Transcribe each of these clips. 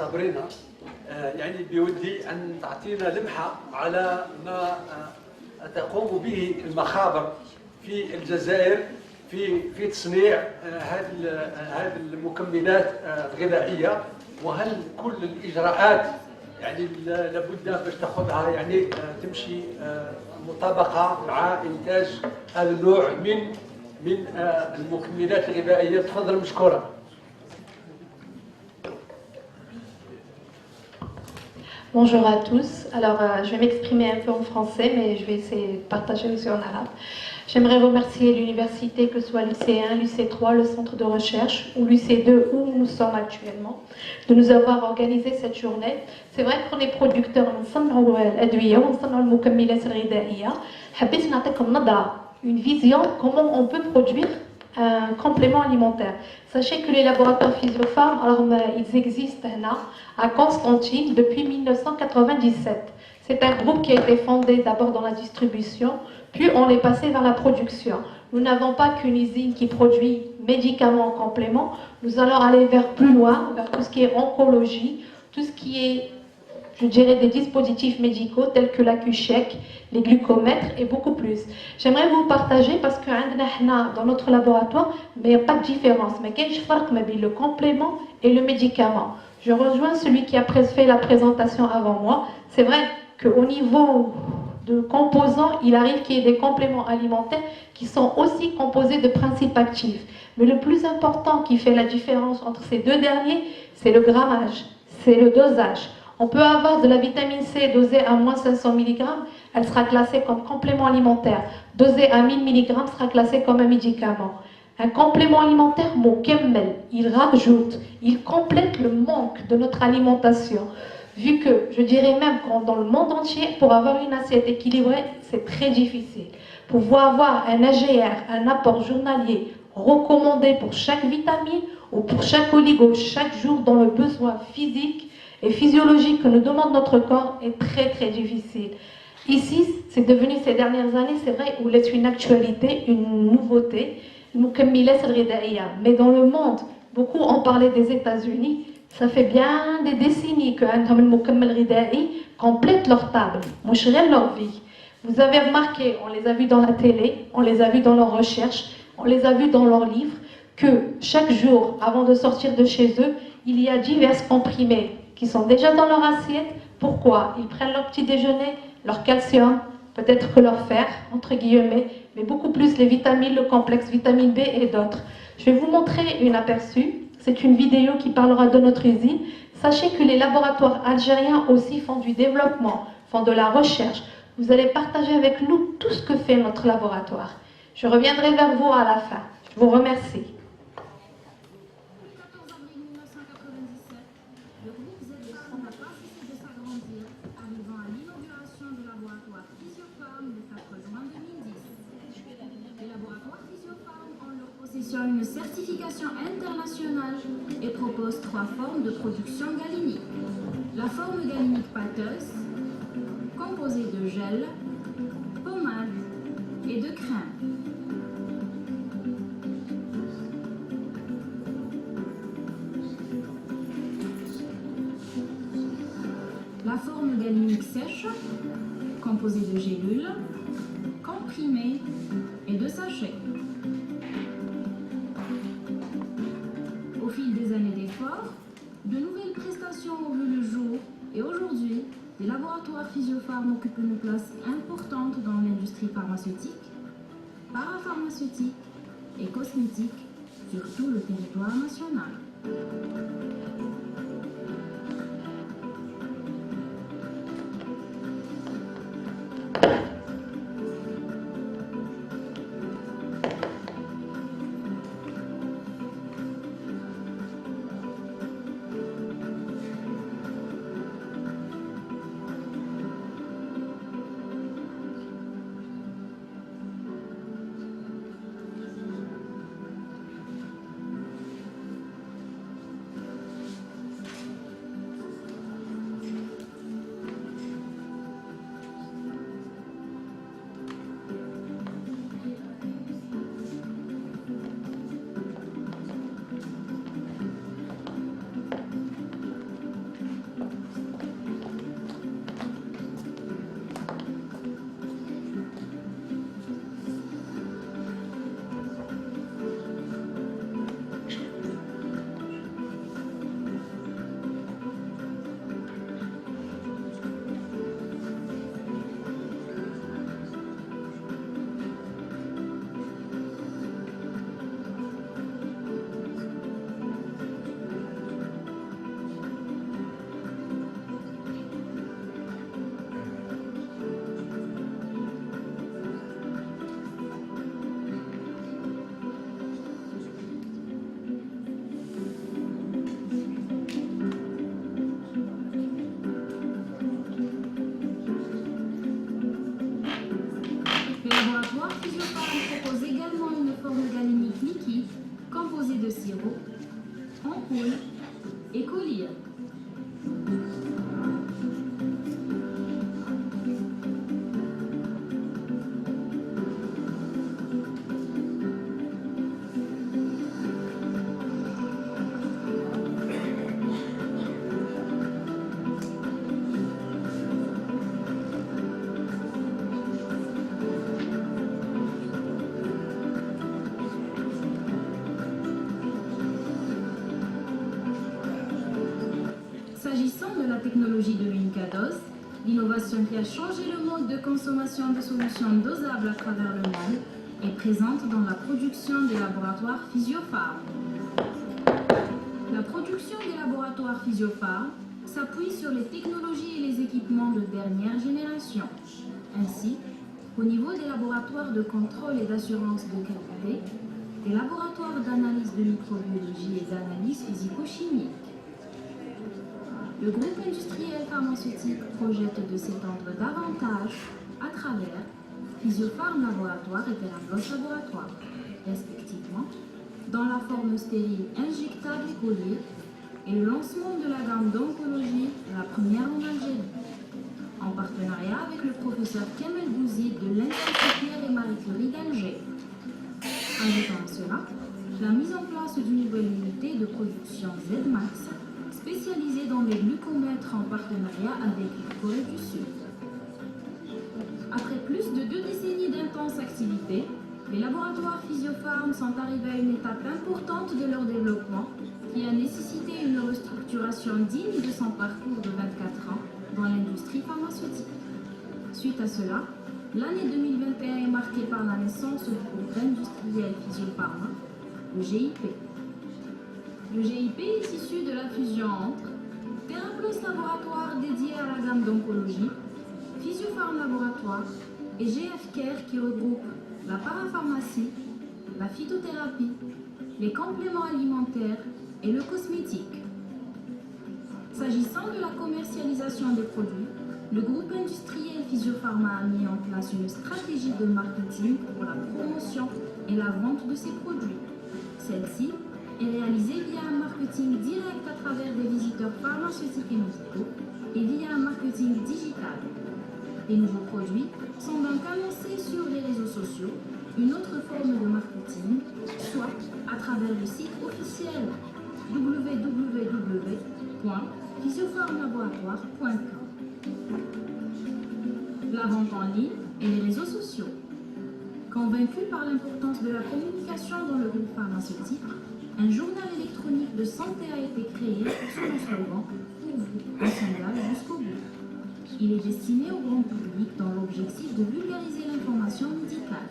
صابرينا يعني بودي أن تعطينا لمحة على ما تقوم به المخابر في الجزائر في تصنيع هذه المكملات الغذائية، وهل كل الإجراءات يعني لابد باش تاخذها يعني تمشي مطابقة مع إنتاج هذا النوع من المكملات الغذائية. تفضل مشكورة. Bonjour à tous. Alors, je vais m'exprimer un peu en français, mais je vais essayer de partager aussi en arabe. J'aimerais remercier l'université, que ce soit l'UC1, l'UC3, le centre de recherche, ou l'UC2, où nous sommes actuellement, de nous avoir organisé cette journée. C'est vrai qu'on est producteurs une vision comment on peut produire un complément alimentaire. Sachez que les laboratoires Physiopharm, alors, ils existent à Constantine depuis 1997. C'est un groupe qui a été fondé d'abord dans la distribution, puis on est passé vers la production. Nous n'avons pas qu'une usine qui produit médicaments en complément, nous allons aller vers plus loin, vers tout ce qui est oncologie, tout ce qui est, je dirais, des dispositifs médicaux tels que la QCheck, les glucomètres et beaucoup plus. J'aimerais vous partager parce que dans notre laboratoire, mais il n'y a pas de différence. Mais quel est le complément et le médicament? Je rejoins celui qui a fait la présentation avant moi. C'est vrai qu'au niveau de composants, il arrive qu'il y ait des compléments alimentaires qui sont aussi composés de principes actifs. Mais le plus important qui fait la différence entre ces deux derniers, c'est le grammage, c'est le dosage. On peut avoir de la vitamine C dosée à moins 500 mg, elle sera classée comme complément alimentaire. Dosée à 1000 mg, sera classée comme un médicament. Un complément alimentaire, mokemmel, il rajoute, il complète le manque de notre alimentation. Vu que, je dirais même que dans le monde entier, pour avoir une assiette équilibrée, c'est très difficile. Pour avoir un AGR, un apport journalier recommandé pour chaque vitamine ou pour chaque oligo, chaque jour dans le besoin physique et physiologique que nous demande notre corps est très très difficile. Ici, c'est devenu ces dernières années, c'est vrai, où c'est une actualité, une nouveauté, mais dans le monde, beaucoup ont parlé des États-Unis. Ça fait bien des décennies que complètent leur table, leur vie. Vous avez remarqué, on les a vus dans la télé, on les a vus dans leurs recherches, on les a vus dans leurs livres, que chaque jour, avant de sortir de chez eux, il y a divers comprimés qui sont déjà dans leur assiette. Pourquoi? Ils prennent leur petit déjeuner, leur calcium, peut-être que leur fer, entre guillemets, mais beaucoup plus les vitamines, le complexe vitamine B et d'autres. Je vais vous montrer une aperçu. C'est une vidéo qui parlera de notre usine. Sachez que les laboratoires algériens aussi font du développement, font de la recherche. Vous allez partager avec nous tout ce que fait notre laboratoire. Je reviendrai vers vous à la fin. Je vous remercie. Une certification internationale et propose 3 formes de production galinique. La forme galinique pâteuse, composée de gel, pommade et de crème. La forme galinique sèche, composée de gélules, comprimées et de sachets. Au fil des années d'efforts, de nouvelles prestations ont vu le jour et aujourd'hui, les laboratoires Physiopharm occupent une place importante dans l'industrie pharmaceutique, parapharmaceutique et cosmétique sur tout le territoire national. médicaux, ampoules et colliers. S'agissant de la technologie de l'Unicados, l'innovation qui a changé le mode de consommation de solutions dosables à travers le monde est présente dans la production des laboratoires Physiopharm. La production des laboratoires Physiopharm s'appuie sur les technologies et les équipements de dernière génération. Ainsi, au niveau des laboratoires de contrôle et d'assurance de qualité, des laboratoires d'analyse de microbiologie et d'analyse physico-chimique. Le groupe industriel pharmaceutique projette de s'étendre davantage à travers Physiopharm Laboratoire et Theraplos Laboratoire, respectivement, dans la forme stérile injectable et collier, et le lancement de la gamme d'oncologie, la première en Algérie, en partenariat avec le professeur Kamel Bouzid de l'Institut Pierre et Marie Curie d'Alger. Ajoutant à cela, la mise en place d'une nouvelle unité de production ZMAX, spécialisée dans les glucomètres en partenariat avec la Corée du Sud. Après plus de 2 décennies d'intenses activités, les laboratoires Physiopharm sont arrivés à une étape importante de leur développement qui a nécessité une restructuration digne de son parcours de 24 ans dans l'industrie pharmaceutique. Suite à cela, l'année 2021 est marquée par la naissance du groupe industriel Physiopharm, le GIP. Le GIP est issu de la fusion entre Theraplos Laboratoire dédié à la gamme d'oncologie, Physiopharm Laboratoire et GF Care qui regroupe la parapharmacie, la phytothérapie, les compléments alimentaires et le cosmétique. S'agissant de la commercialisation des produits, le groupe industriel Physiopharma a mis en place une stratégie de marketing pour la promotion et la vente de ses produits. Celle-ci est réalisée via un marketing direct à travers des visiteurs pharmaceutiques et médicaux et via un marketing digital. Les nouveaux produits sont donc annoncés sur les réseaux sociaux, une autre forme de marketing, soit à travers le site officiel www.physiopharmlaboratoire.com. La vente en ligne et les réseaux sociaux. Convaincu par l'importance de la communication dans le groupe pharmaceutique, un journal électronique de santé a été créé sous le slogan « Pour vous, ensemble jusqu'au bout ». Il est destiné au grand public dans l'objectif de vulgariser l'information médicale.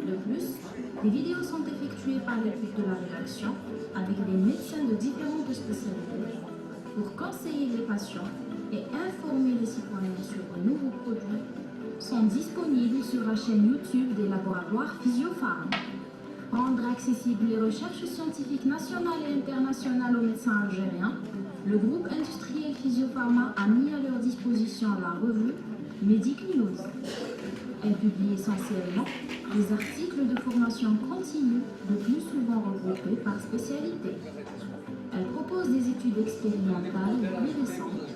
De plus, des vidéos sont effectuées par l'équipe de la rédaction avec des médecins de différentes spécialités pour conseiller les patients et informer les citoyens sur de nouveaux produits sont disponibles sur la chaîne YouTube des laboratoires Physiopharm. Rendre accessibles les recherches scientifiques nationales et internationales aux médecins algériens, le groupe industriel Physiopharma a mis à leur disposition la revue Medic News. Elle publie essentiellement des articles de formation continue, le plus souvent regroupés par spécialité. Elle propose des études expérimentales les plus récentes,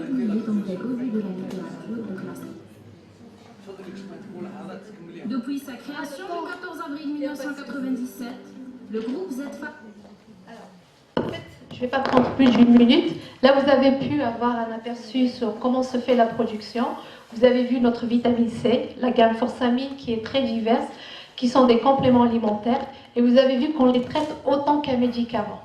publiées dans des revues de la littérature de classe. Depuis sa création le 14 avril 1997, le groupe ZFA... En fait, je ne vais pas prendre plus d'une minute. Là, vous avez pu avoir un aperçu sur comment se fait la production. Vous avez vu notre vitamine C, la gamme Forsamine qui est très diverse, qui sont des compléments alimentaires. Et vous avez vu qu'on les traite autant qu'un médicament.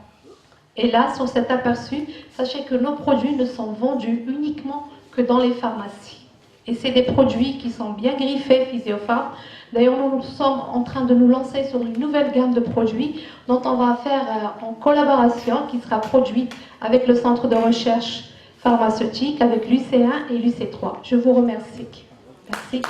Et là, sur cet aperçu, sachez que nos produits ne sont vendus uniquement que dans les pharmacies. Et c'est des produits qui sont bien griffés, Physiopharm. D'ailleurs, nous sommes en train de nous lancer sur une nouvelle gamme de produits dont on va faire en collaboration, qui sera produite avec le Centre de recherche pharmaceutique, avec l'UC1 et l'UC3. Je vous remercie. Merci.